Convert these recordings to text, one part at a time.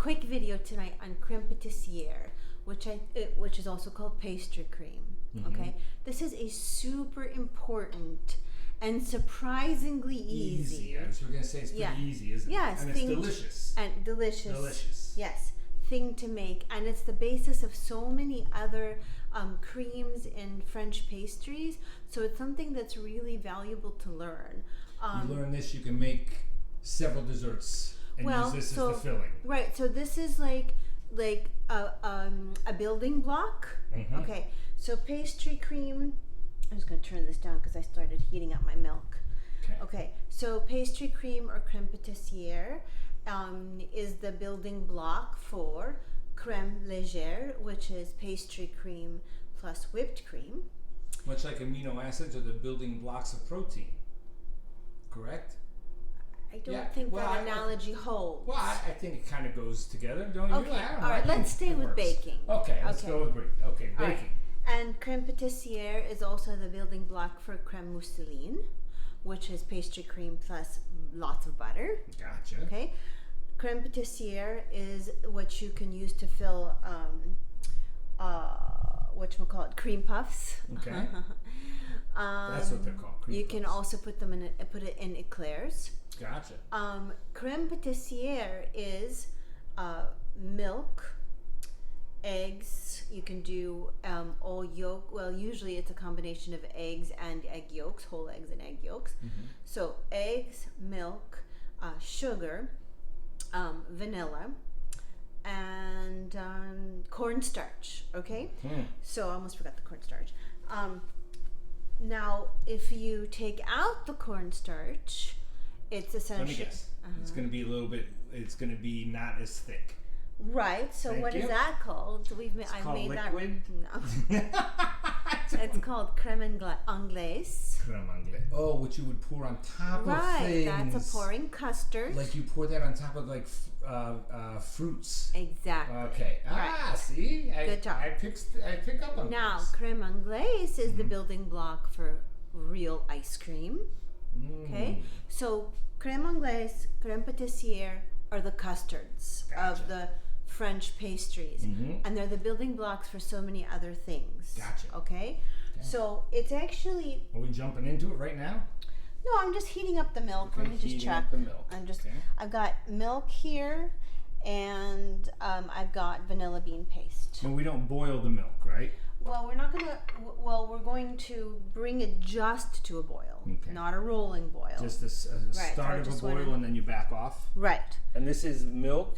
quick video tonight on Crème Pâtissière, which is also called pastry cream. Okay, this is a super important and surprisingly easy. I was going to say it's pretty easy, isn't it? Yes, and it's delicious. And delicious. Delicious. Yes, thing to make, and it's the basis of so many other creams in French pastries. So it's something that's really valuable to learn. You learn this, you can make several desserts and use this as the filling. Right. So this is like a building block. Mm-hmm. Okay. So pastry cream. I'm just going to turn this down because I started heating up my milk. Okay. So pastry cream or crème pâtissière is the building block for crème légère, which is pastry cream plus whipped cream. Much like amino acids are the building blocks of protein, correct? I don't think that analogy holds. Well, I think it kind of goes together, don't you? Okay, all right, let's stay with baking. Okay, let's go with baking. Okay, baking. Right. And crème pâtissière is also the building block for crème mousseline, which is pastry cream plus lots of butter. Gotcha. Okay. Crème pâtissière is what you can use to fill whatchamacallit, cream puffs. Okay. That's what they're called. Cream you puffs. can also put it in eclairs. Gotcha. Crème pâtissière is milk, eggs. You can do all yolk. Well, usually it's a combination of eggs and egg yolks, whole eggs and egg yolks. Mm-hmm. So eggs, milk, sugar, vanilla, and cornstarch. Okay. So I almost forgot the cornstarch. Now, if you take out the cornstarch, it's essentially. Let me guess. It's going to be a little bit. It's going to be not as thick. Right. So what is that called? I've made liquid? That. No. It's called crème anglaise. Crème anglaise. Oh, which you would pour on top of things. Right. That's a pouring custard. Like you pour that on top of like fruits. Exactly. Okay. Right. See. Good job. I pick up on now, things. crème anglaise is the building block for real ice cream. Okay. So crème anglaise, crème pâtissière are the custards of the French pastries, and they're the building blocks for so many other things. Gotcha. Okay, so it's actually. Are we jumping into it right now? No, I'm just heating up the milk. Okay, Let me just check. Up the milk. I've got milk here, and I've got vanilla bean paste. Well, we don't boil the milk, right? Well, we're going to bring it just to a boil, not a rolling boil. Just a start of a boil, and then you back off. Right. And this is milk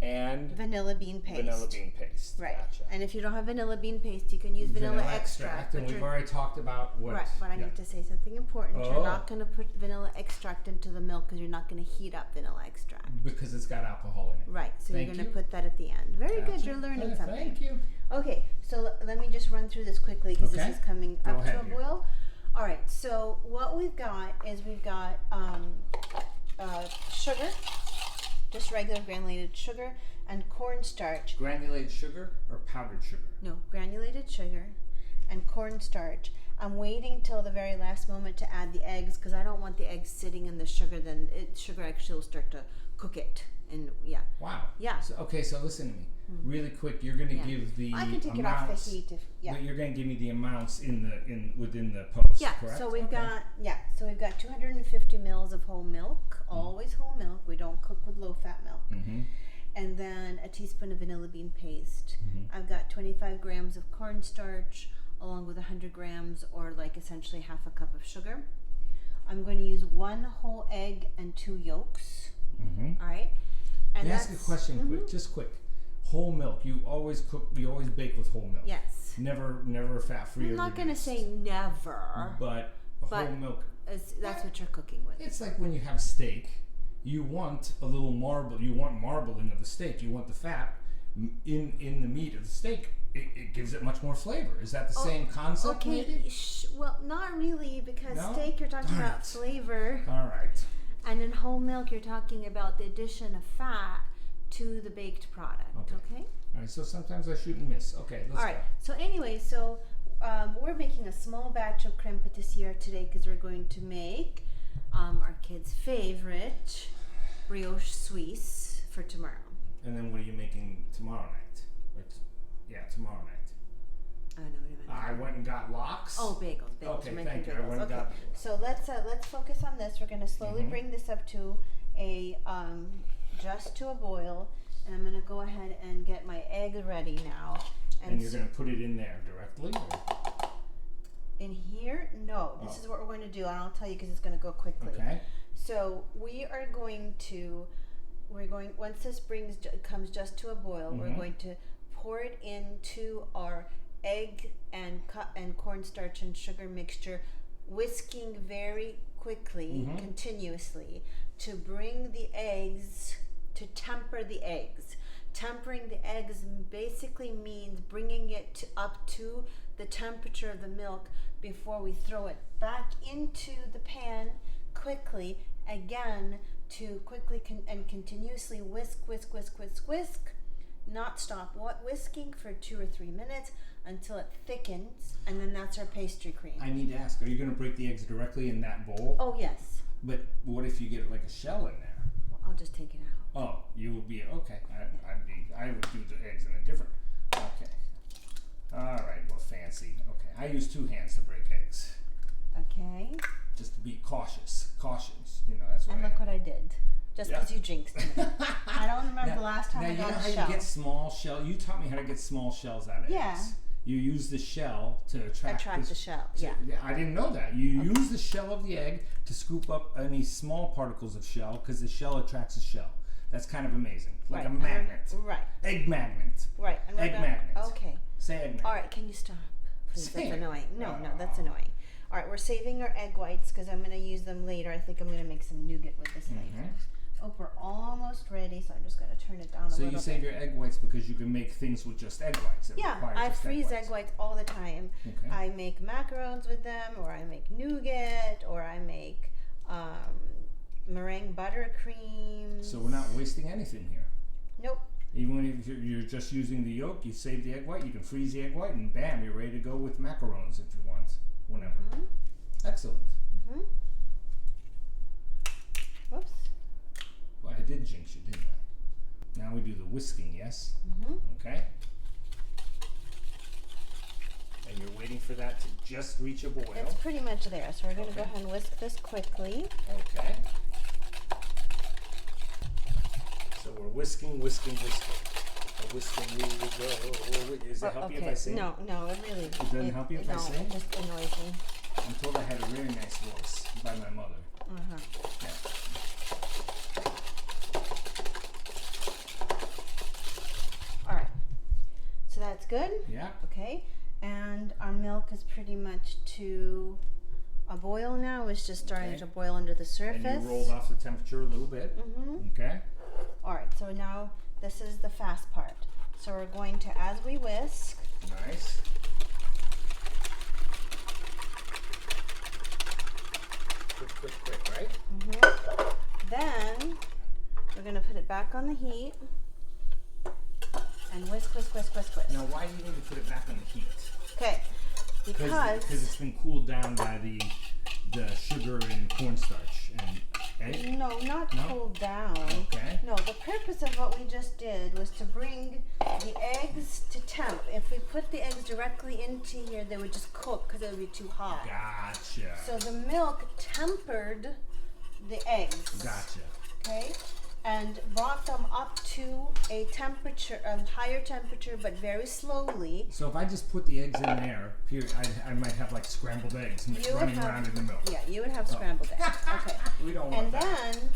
and vanilla bean paste. Vanilla bean paste. Right. Gotcha. And if you don't have vanilla bean paste, you can use vanilla extract. And we've already talked about what. Right. But I need to say something important. You're not going to put vanilla extract into the milk because you're not going to heat up vanilla extract. Because it's got alcohol in it. Right. So you're going to put that at the end. Very good. You're learning something. Thank you. Okay. So let me just run through this quickly because this is coming up to a boil. All right. So what we've got is sugar. Just regular granulated sugar and cornstarch. Granulated sugar or powdered sugar? No, granulated sugar and cornstarch. I'm waiting till the very last moment to add the eggs because I don't want the eggs sitting in the sugar. Then sugar actually will start to cook it. And Wow. Yeah. So listen to me. Really quick, you're going to give the I can take amounts, it off the heat. But you're going to give me the amounts within the post. Yeah. Correct? So we've got 250 mils of whole milk. Always whole milk. We don't cook with low-fat milk. And then a teaspoon of vanilla bean paste. I've got 25 grams of cornstarch along with 100 grams or like essentially half a cup of sugar. I'm going to use 1 whole egg and 2 yolks. All right. And Let me ask a question quick, just quick. Whole milk, you always bake with whole milk. Yes. Never fat-free. I'm not going to say never. But whole milk. That's what you're cooking with. It's like when you have steak, you want a little marbling of the steak. You want the fat in the meat of the steak. It gives it much more flavor. Is that the same concept maybe? Well, not really because steak you're talking about flavor. All right. And in whole milk you're talking about the addition of fat to the baked product. Okay? All right, so sometimes I shoot and miss. Okay, let's go. All right, so anyway, we're making a small batch of crème pâtissière today because we're going to make our kids' favorite brioche Suisse for tomorrow. And then what are you making tomorrow night? Tomorrow night. Oh no, wait a minute. I went and got lox. Oh, bagels. Okay, You're thank you. bagels. I went and got. So let's focus on this. We're gonna slowly bring this up to a just to a boil, and I'm gonna go ahead and get my egg ready now. And you're gonna put it in there directly. Or? In here? No. This is what we're going to do, and I'll tell you because it's going to go quickly. Okay. So we are going to, once this comes just to a boil, we're going to pour it into our egg and cornstarch and sugar mixture, whisking very quickly, continuously, to bring the eggs, to temper the eggs. Tempering the eggs basically means bringing it up to the temperature of the milk before we throw it back into the pan quickly, again, to quickly and continuously whisk, not stop whisking for 2 or 3 minutes until it thickens, and then that's our pastry cream. I need to ask, are you going to break the eggs directly in that bowl? Oh, yes. But what if you get like a shell in there? Well, I'll just take it out. Oh, you will be, okay. I would do the eggs in a different, okay. All right, well, fancy. Okay, I use 2 hands to break eggs. Okay. Just to be cautious. That's what. And look what I did. Just because you jinxed me. I don't remember the last time I got a shell. Now you know how you get small shell? You taught me how to get small shells out of eggs. You use the shell to attract the shell. I didn't know that. You use the shell of the egg to scoop up any small particles of shell because the shell attracts the shell. That's kind of amazing. Like a magnet. Right. Egg magnet. Right. And egg magnet. Okay. Say egg magnet. All right, can you stop? Please, Say that's annoying. No, that's annoying. All right, we're saving our egg whites because I'm going to use them later. I think I'm going to make some nougat with this later. Oh, we're almost ready, so I'm just going to turn it down a little bit. So you save your egg whites because you can make things with just egg whites. I freeze egg whites all the time. Okay. I make macarons with them, or I make nougat, or I make meringue buttercream. So we're not wasting anything here. Nope. Even if you're just using the yolk, you save the egg white, you can freeze the egg white, and bam, you're ready to go with macarons if you want, whenever. Excellent. Whoops. Well, I did jinx you, didn't I? Now we do the whisking, yes? Okay. And you're waiting for that to just reach a boil. It's pretty much there, so we're going to go ahead and whisk this quickly. Okay. So we're whisking. A whisking we will go. Does it help you if I sing? No, it really It doesn't help you if I sing? No, it just annoys me. I'm told I had a really nice voice by my mother. Yeah. All right. So that's good? Yeah. Okay. And our milk is pretty much to a boil now. It's just starting to boil under the surface. And you rolled off the temperature a little bit. Okay. All right. So now this is the fast part. So we're going to, as we whisk. Nice. Quick, right? Then we're going to put it back on the heat and whisk. Now, why do you need to put it back on the heat? Okay, because it's been cooled down by the sugar and cornstarch and egg? No, not cooled down. Okay. No, the purpose of what we just did was to bring the eggs to temp. If we put the eggs directly into here, they would just cook because it would be too hot. Gotcha. So the milk tempered the eggs. Gotcha. Okay? And brought them up to a temperature, a higher temperature, but very slowly. So if I just put the eggs in there, I might have like scrambled eggs running around in the milk. Yeah, you would have scrambled eggs. Okay. We don't want that. And then,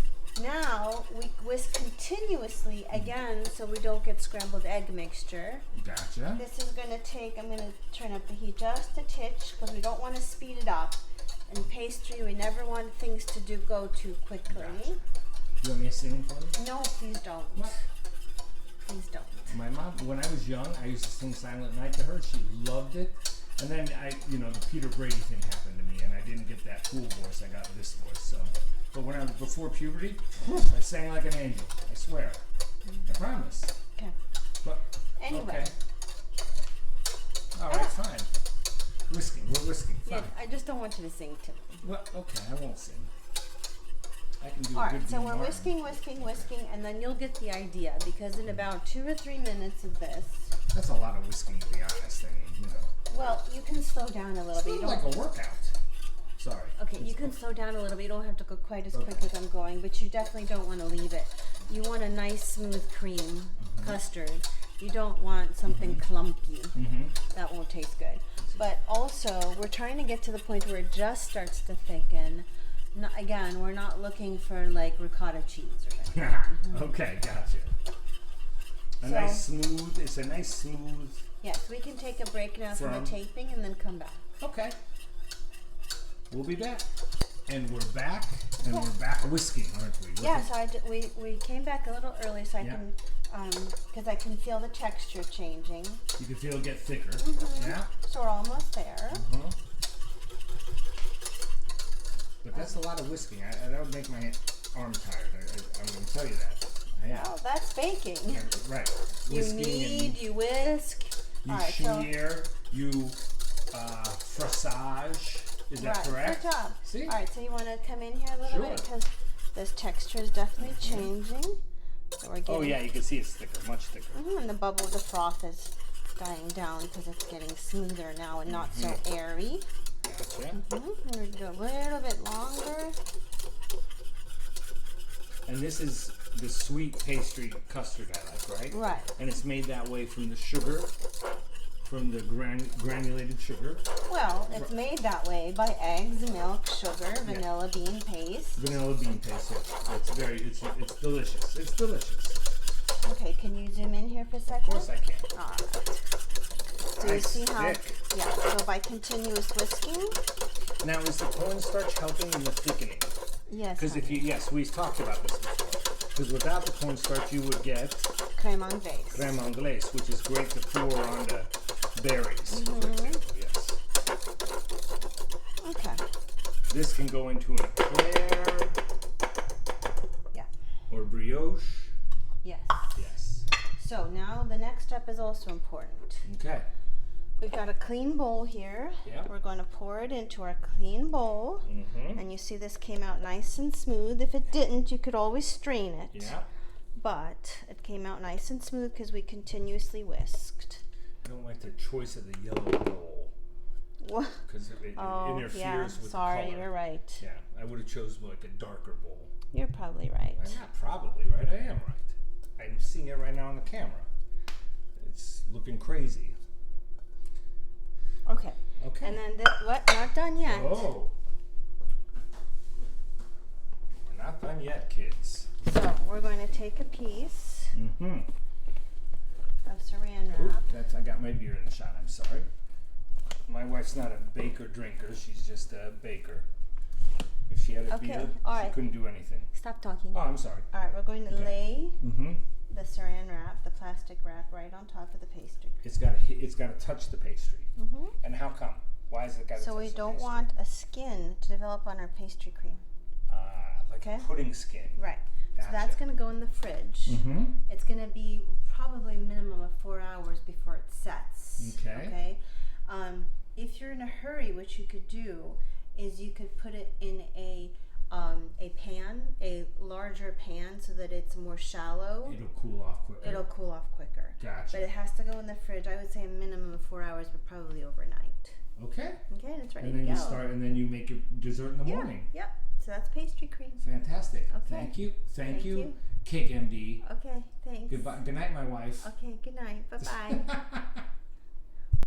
now we whisk continuously again so we don't get scrambled egg mixture. Gotcha. This is going to take, I'm going to turn up the heat just a titch because we don't want to speed it up. In pastry, we never want things to go too quickly. Gotcha. You want me to sing for you? No, please don't. What? Please don't. My mom, when I was young, I used to sing Silent Night to her. She loved it. And then the Peter Brady thing happened to me, and I didn't get that cool voice. I got this voice. So, but when I was before puberty, I sang like an angel. I swear. I promise. Okay. But anyway. Okay. All right, fine. Whisking. We're whisking. Fine. Yeah, I just don't want you to sing to me. Well, okay, I won't sing. I can do a All good right, so Dean we're Martin. whisking, and then you'll get the idea, because in about 2 or 3 minutes of this, That's a lot of whisking, to be honest. I mean, you know. well, you can slow down a little It's bit. You not don't, like a workout. Sorry. okay, you can slow down a little bit. You don't have to go quite as quick as I'm going, but you definitely don't want to leave it. You want a nice smooth cream, custard. You don't want something clumpy. That won't taste good. But also, we're trying to get to the point where it just starts to thicken. No, again, we're not looking for like ricotta cheese or anything. Okay, gotcha. It's a nice smooth. Yes, we can take a break now from the taping and then come back. Okay. We'll be back. And we're back, and we're back whisking, aren't we? Yeah, so we came back a little early so I can, because I can feel the texture changing. You can feel it get thicker. Yeah. So we're almost there. But that's a lot of whisking. That would make my arm tired. I'm going to tell you that. Yeah. Oh, that's baking. Right. Whisking you whisk. You shear, you frassage. Is that correct? Good job. See? All right, so you want to come in here a little bit because this texture is definitely changing. So we're getting, you can see it's thicker, much thicker. And the bubble, the froth is dying down because it's getting smoother now and not so airy. Gotcha. We're going to do a little bit longer. And this is the sweet pastry custard I like, right? Right. And it's made that way from the sugar, from the granulated sugar. Well, it's made that way by eggs, milk, sugar, vanilla bean paste. Vanilla bean paste, yeah. It's delicious. It's delicious. Okay, can you zoom in here for a second? Of course I can. All right. So you see how, so by continuous whisking. Now, is the cornstarch helping in the thickening? Yes. Because we've talked about this before. Because without the cornstarch, you would get crème anglaise. Crème anglaise, which is great to pour on the berries, for example, yes. Okay. This can go into an eclair. Yeah. Or brioche. Yes. Yes. So now the next step is also important. Okay. We've got a clean bowl here. Yeah. We're going to pour it into our clean bowl. And you see this came out nice and smooth. If it didn't, you could always strain it. Yeah. But it came out nice and smooth because we continuously whisked. I don't like the choice of the yellow bowl. What? Because it interferes with the color. Sorry, you're right. Yeah, I would have chosen like a darker bowl. You're probably right. I'm not probably right. I am right. I'm seeing it right now on the camera. It's looking crazy. Okay. Okay. And then what? Not done yet. Oh. We're not done yet, kids. So we're going to take a piece of saran wrap. Oop, I got my beer in the shot. I'm sorry. My wife's not a baker drinker. She's just a baker. If she had a beer, she couldn't do anything. Stop talking. Oh, I'm sorry. All right, we're going to lay the saran wrap, the plastic wrap, right on top of the pastry. It's got to touch the pastry. And how come? Why is it got to touch the pastry? So we don't want a skin to develop on our pastry cream. Like a pudding skin. Right. Gotcha. So that's going to go in the fridge. It's going to be probably a minimum of 4 hours before it sets. Okay. If you're in a hurry, what you could do is you could put it in a pan, a larger pan, so that it's more shallow. It'll cool off quicker. Gotcha. But it has to go in the fridge. I would say a minimum of 4 hours, but probably overnight. Okay. Okay, and it's ready and then to go. you start, and then you make your dessert in the morning. Yep. So that's pastry cream. Fantastic. Okay. Thank you. Cake MD. Okay, thanks. Goodbye. Good night, my wife. Okay, good night. Bye-bye.